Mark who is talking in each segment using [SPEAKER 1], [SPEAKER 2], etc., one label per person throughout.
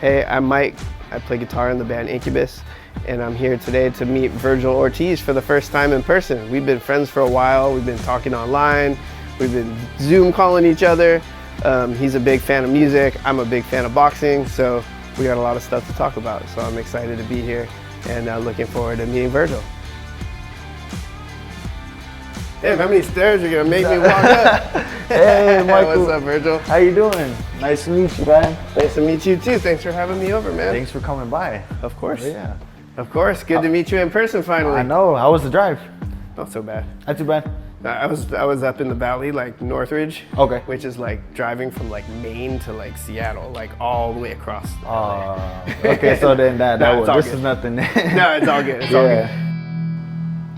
[SPEAKER 1] Hey, I'm Mike. I play guitar in the band Incubus, and I'm here today to meet Vergil Ortiz for the first time in person. We've been friends for a while. We've been talking online. We've been Zoom calling each other. He's a big fan of music. I'm a big fan of boxing, so we got a lot of stuff to talk about. So I'm excited to be here and looking forward to meeting Vergil. Damn, how many stairs are you gonna make me walk up?
[SPEAKER 2] Hey, Michael.
[SPEAKER 1] What's up, Vergil?
[SPEAKER 2] How you doing? Nice to meet you, man.
[SPEAKER 1] Nice to meet you too. Thanks for having me over, man.
[SPEAKER 2] Thanks for coming by.
[SPEAKER 1] Of course.
[SPEAKER 2] Oh, yeah.
[SPEAKER 1] Of course. Good to meet you in person finally.
[SPEAKER 2] I know. How was the drive?
[SPEAKER 1] Not so bad.
[SPEAKER 2] Not too bad.
[SPEAKER 1] I was up in the valley, like Northridge.
[SPEAKER 2] Okay.
[SPEAKER 1] Which is like driving from like Maine to like Seattle, like all the way across.
[SPEAKER 2] Okay, so then this
[SPEAKER 1] good.
[SPEAKER 2] is nothing.
[SPEAKER 1] No, it's all good. It's all good.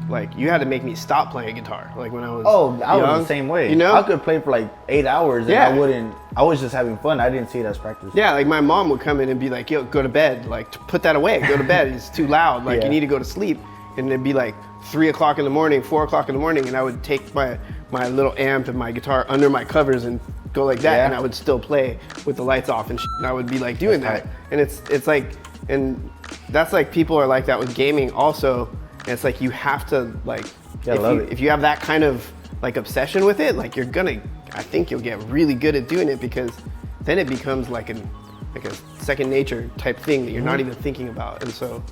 [SPEAKER 1] Like you had to make me stop playing guitar, like when I was
[SPEAKER 2] I
[SPEAKER 1] young,
[SPEAKER 2] was the same way.
[SPEAKER 1] You know,
[SPEAKER 2] I could play for like 8 hours and I was just having fun. I didn't see it as practice.
[SPEAKER 1] Yeah, like my mom would come in and be like, "Yo, go to bed. Like, put that away. Go to bed. It's too loud. Like, you need to go to sleep." And it'd be like 3 o'clock in the morning, 4 o'clock in the morning, and I would take my little amp and my guitar under my covers and go like that, and I would still play with the lights off and shit. And I would be like doing that. And it's like, and that's like people are like that with gaming also. And it's like you have to like, if you have that kind of like obsession with it, like I think you'll get really good at doing it, because then it becomes like a second nature type thing that you're not even thinking about. And so,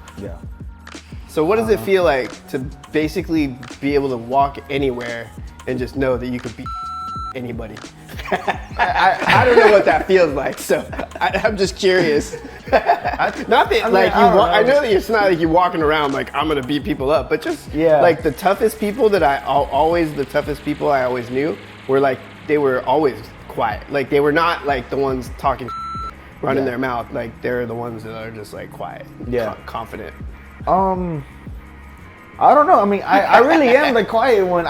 [SPEAKER 1] So what does it feel like to basically be able to walk anywhere and just know that you could beat anybody? I don't know what that feels like, so I'm just curious. Not that I know that it's not like you're walking around like I'm gonna beat people up, but just like the toughest people that I always knew were like, they were always quiet. Like they were not like the ones talking, running their mouth. Like they're the ones that are just like quiet, confident.
[SPEAKER 2] I don't know. I mean, I really am the quiet one.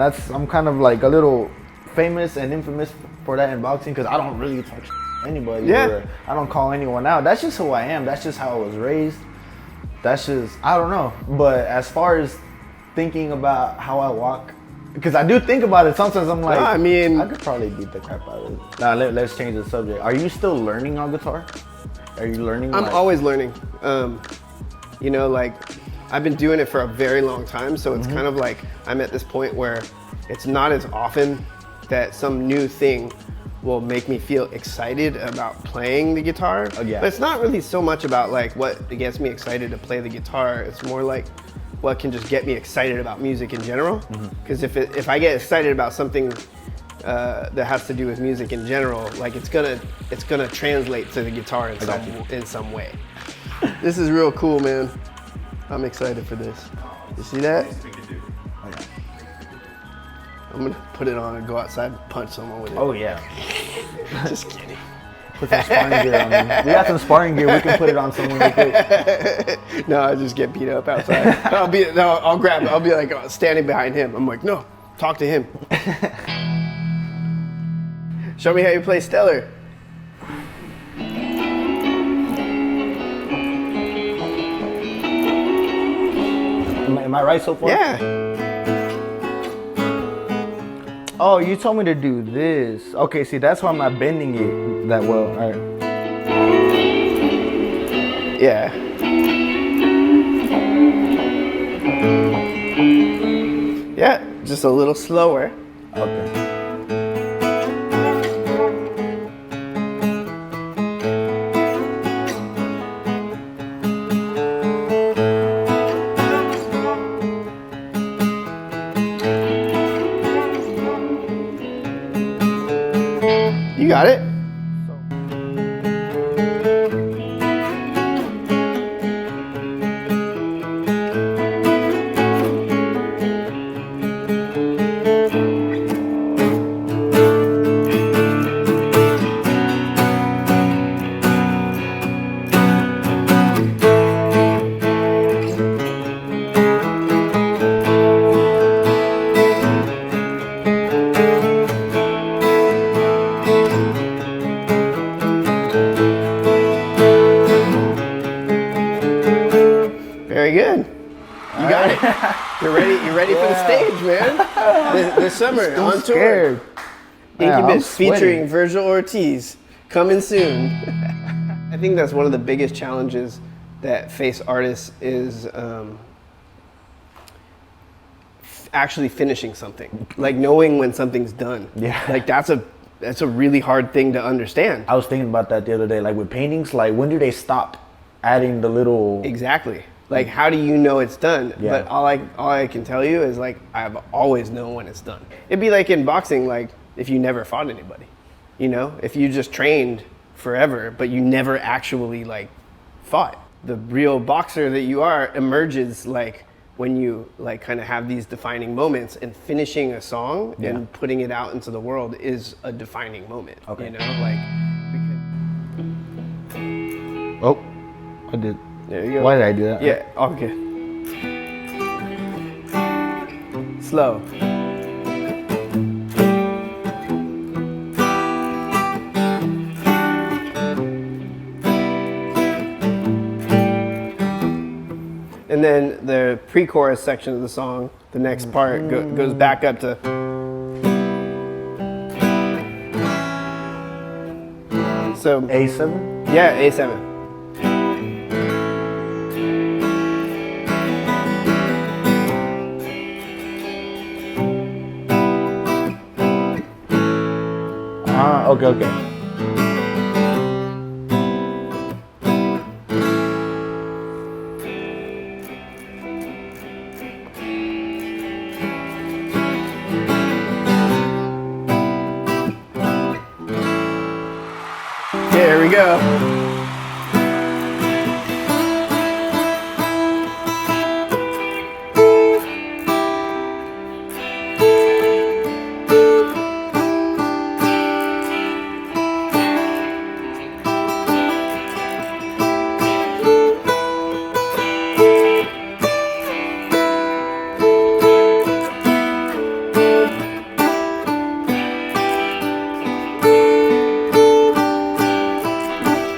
[SPEAKER 2] I'm kind of like a little famous and infamous for that in boxing, because I don't really talk to anybody. Or I don't call anyone out. That's just who I am. That's just how I was raised. That's just, I don't know. But as far as thinking about how I walk, because I do think about it, sometimes I'm like, I could probably beat the crap out of it. Now, let's change the subject. Are you still learning on guitar? Are you learning?
[SPEAKER 1] I'm always learning. You know, like I've been doing it for a very long time, so it's kind of like I'm at this point where it's not as often that some new thing will make me feel excited about playing the guitar. But it's not really so much about like what gets me excited to play the guitar. It's more like what can just get me excited about music in general. Because if I get excited about something that has to do with music in general, like it's gonna translate to the guitar in some way. This is real cool, man. I'm excited for this. You see that? I'm gonna put it on and go outside and punch someone with it.
[SPEAKER 2] Oh yeah.
[SPEAKER 1] Just kidding.
[SPEAKER 2] Put some sparring gear on me. We got some sparring gear. We can put it on someone real quick.
[SPEAKER 1] No, I just get beat up outside. I'll be like standing behind him. I'm like, no, talk to him. Show me how you play Stellar.
[SPEAKER 2] Am I right so far?
[SPEAKER 1] Yeah.
[SPEAKER 2] Oh, you told me to do this. Okay, see, that's why I'm not bending it that well. All right.
[SPEAKER 1] Yeah. Yeah, just a little slower.
[SPEAKER 2] Okay.
[SPEAKER 1] You got it. Very good. You got it. You're ready for the stage, man. This summer on tour. Incubus featuring Vergil Ortiz. Coming soon. I think that's one of the biggest challenges that face artists is actually finishing something, like knowing when something's done.
[SPEAKER 2] Yeah.
[SPEAKER 1] Like that's a really hard thing to understand.
[SPEAKER 2] I was thinking about that the other day, like with paintings, like when do they stop adding the little...
[SPEAKER 1] Exactly. Like how do you know it's done?
[SPEAKER 2] Yeah.
[SPEAKER 1] But all I can tell you is like I've always known when it's done. It'd be like in boxing, like if you never fought anybody, you know, if you just trained forever but you never actually like fought. The real boxer that you are emerges like when you like kind of have these defining moments, and finishing a song and putting it out into the world is a defining moment.
[SPEAKER 2] Okay.
[SPEAKER 1] You know, like
[SPEAKER 2] Oh, I did.
[SPEAKER 1] there you go.
[SPEAKER 2] Why did I do that?
[SPEAKER 1] Yeah, okay. Slow. And then the pre-chorus section of the song, the next part goes back up to. So
[SPEAKER 2] A7?
[SPEAKER 1] yeah, A7.
[SPEAKER 2] Okay.
[SPEAKER 1] There we go.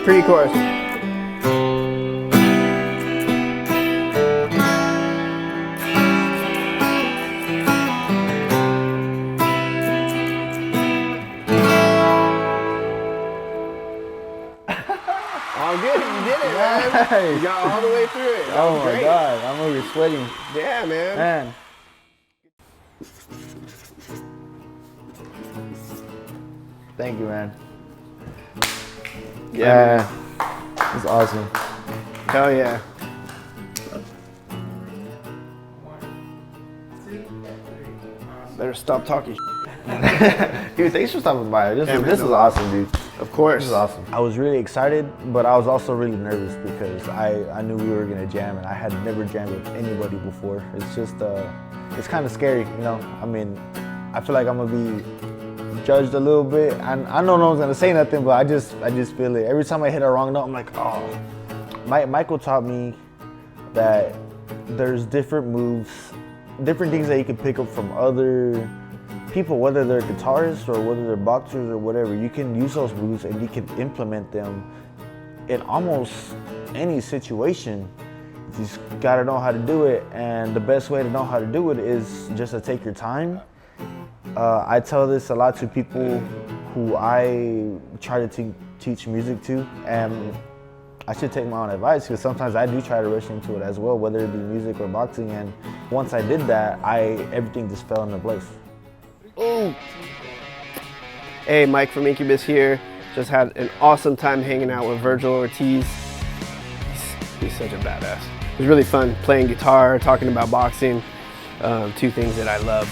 [SPEAKER 1] Pre-chorus. All good, you did it, man.
[SPEAKER 2] Nice.
[SPEAKER 1] You got all the way through it. That
[SPEAKER 2] Oh
[SPEAKER 1] was
[SPEAKER 2] my
[SPEAKER 1] great.
[SPEAKER 2] God, I'm over here sweating.
[SPEAKER 1] Yeah, man.
[SPEAKER 2] Man. Thank you, man.
[SPEAKER 1] Yeah,
[SPEAKER 2] It's awesome.
[SPEAKER 1] hell yeah. Better stop talking.
[SPEAKER 2] Dude, thanks for stopping by. This
[SPEAKER 1] man,
[SPEAKER 2] is
[SPEAKER 1] no
[SPEAKER 2] awesome, dude.
[SPEAKER 1] Of course.
[SPEAKER 2] This is awesome. I was really excited, but I was also really nervous because I knew we were gonna jam, and I had never jammed with anybody before. It's just, it's kind of scary, you know? I mean, I feel like I'm gonna be judged a little bit, and I know no one's gonna say nothing, but I just feel it. Every time I hit a wrong note, I'm like, oh. Michael taught me that there's different moves, different things that you can pick up from other people, whether they're guitarists or whether they're boxers or whatever. You can use those moves and you can implement them in almost any situation. You just gotta know how to do it, and the best way to know how to do it is just to take your time. I tell this a lot to people who I try to teach music to, and I should take my own advice because sometimes I do try to rush into it as well, whether it be music or boxing. And once I did that, everything just fell into place.
[SPEAKER 1] Ooh. Hey, Mike from Incubus here. Just had an awesome time hanging out with Vergil Ortiz. He's such a badass. It was really fun playing guitar, talking about boxing, two things that I love.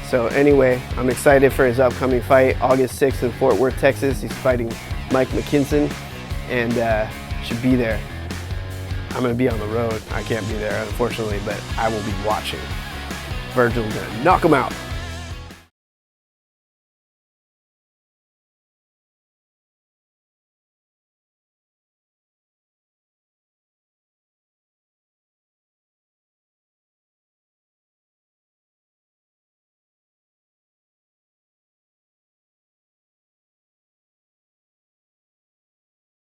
[SPEAKER 1] So anyway, I'm excited for his upcoming fight, August 6th in Fort Worth, Texas. He's fighting Mike McKinson, and should be there. I'm gonna be on the road. I can't be there, unfortunately, but I will be watching. Vergil's gonna knock him out.